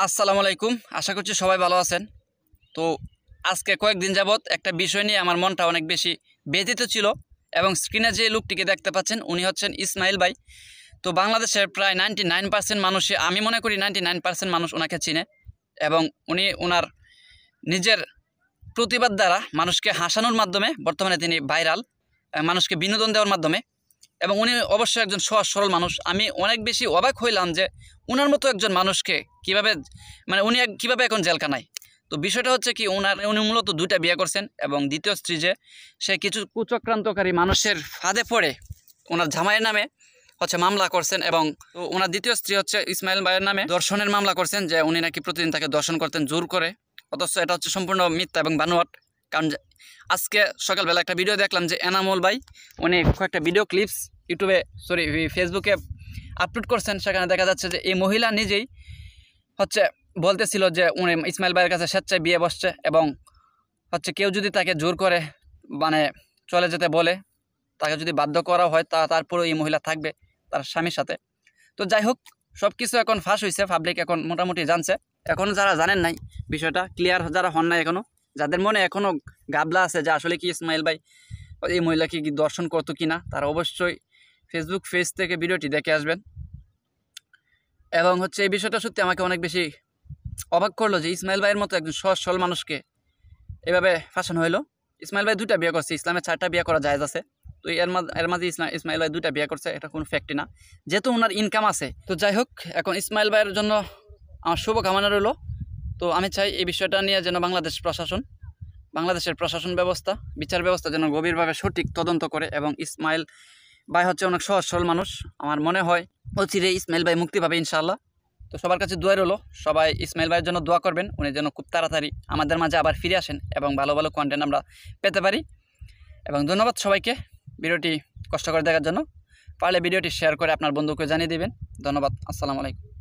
আসসালামু আলাইকুম। আশা করছি সবাই ভালো আছেন। তো আজকে কয়েকদিন যাবৎ একটা বিষয় নিয়ে আমার মনটা অনেক বেশি ব্যথিত ছিল এবং স্ক্রিনে যে লোকটিকে দেখতে পাচ্ছেন উনি হচ্ছেন ইসমাইল ভাই। তো বাংলাদেশের প্রায় 99% মানুষই, আমি মনে করি 99% মানুষ ওনাকে চিনে এবং উনি ওনার নিজের প্রতিবাদ দ্বারা মানুষকে হাসানোর মাধ্যমে বর্তমানে তিনি ভাইরাল, মানুষকে বিনোদন দেওয়ার মাধ্যমে। এবং উনি অবশ্যই একজন সহজ সরল মানুষ। আমি অনেক বেশি অবাক হইলাম যে উনার মতো একজন মানুষকে কিভাবে, মানে উনি কীভাবে এখন জেলখানায়। তো বিষয়টা হচ্ছে কি, উনি মূলত দুইটা বিয়ে করছেন এবং দ্বিতীয় স্ত্রী যে সে কিছু কুচক্রান্তকারী মানুষের ফাঁদে পড়ে ওনার জামাইয়ের নামে হচ্ছে মামলা করছেন। এবং তো ওনার দ্বিতীয় স্ত্রী হচ্ছে ইসমাইল ভাইয়ের নামে দর্শনের মামলা করছেন, যে উনি নাকি প্রতিদিন তাকে দর্শন করতেন জোর করে। অথচ এটা হচ্ছে সম্পূর্ণ মিথ্যা এবং বানোয়াট। কারণ আজকে সকালবেলা একটা ভিডিও দেখলাম যে এনামুল ভাই উনি কয়েকটা ভিডিও ক্লিপস ফেসবুকে আপলোড করছেন। সেখানে দেখা যাচ্ছে যে এই মহিলা নিজেই হচ্ছে বলতেছিল যে উনি ইসমাইল ভাইয়ের কাছে স্বেচ্ছায় বিয়ে বসছে এবং হচ্ছে কেউ যদি তাকে জোর করে মানে চলে যেতে বলে, তাকে যদি বাধ্য করা হয় তারপরেও এই মহিলা থাকবে তার স্বামীর সাথে। তো যাই হোক, সব কিছু এখন ফাঁস হয়েছে, পাবলিক এখন মোটামুটি জানছে। এখন যারা জানেন নাই বিষয়টা ক্লিয়ার, যারা হন নাই এখনও, যাদের মনে এখনও গাবলা আছে যে আসলে কি ইসমাইল ভাই এই মহিলাকে কি দর্শন করতো কিনা, তারা অবশ্যই ফেসবুক পেজ থেকে ভিডিওটি দেখে আসবেন। এবং হচ্ছে এই বিষয়টা সত্যি আমাকে অনেক বেশি অবাক করলো যে ইসমাইল ভাইয়ের মতো একজন সহজ সরল মানুষকে এভাবে ফাঁসানো হইলো। ইসমাইল ভাই দুইটা বিয়ে করছে, ইসলামে 4টা বিয়ে করা জায়েজ আছে। তো এর মাঝে ইসমাইল ভাই দুইটা বিয়ে করছে, এটা কোনো ফ্যাক্টই না, যেহেতু ওনার ইনকাম আছে। তো যাই হোক, এখন ইসমাইল ভাইয়ের জন্য আমার শুভকামনা রইল। তো আমি চাই এই বিষয়টা নিয়ে যেন বাংলাদেশের প্রশাসন ব্যবস্থা, বিচার ব্যবস্থা যেন গভীরভাবে সঠিক তদন্ত করে। এবং ইসমাইল ভাই হচ্ছে অনেক সহজ সরল মানুষ, আমার মনে হয় অচিরে ইসমাইল ভাই মুক্তি পাবে ইনশাআল্লাহ। তো সবার কাছে দোয়া রইল, সবাই ইসমাইল ভাইয়ের জন্য দোয়া করবেন, উনি যেন খুব তাড়াতাড়ি আমাদের মাঝে আবার ফিরে আসেন এবং ভালো ভালো কন্টেন্ট আমরা পেতে পারি। এবং ধন্যবাদ সবাইকে ভিডিওটি কষ্ট করে দেখার জন্য। পারলে ভিডিওটি শেয়ার করে আপনার বন্ধুকে জানিয়ে দিবেন। ধন্যবাদ। আসসালামু আলাইকুম।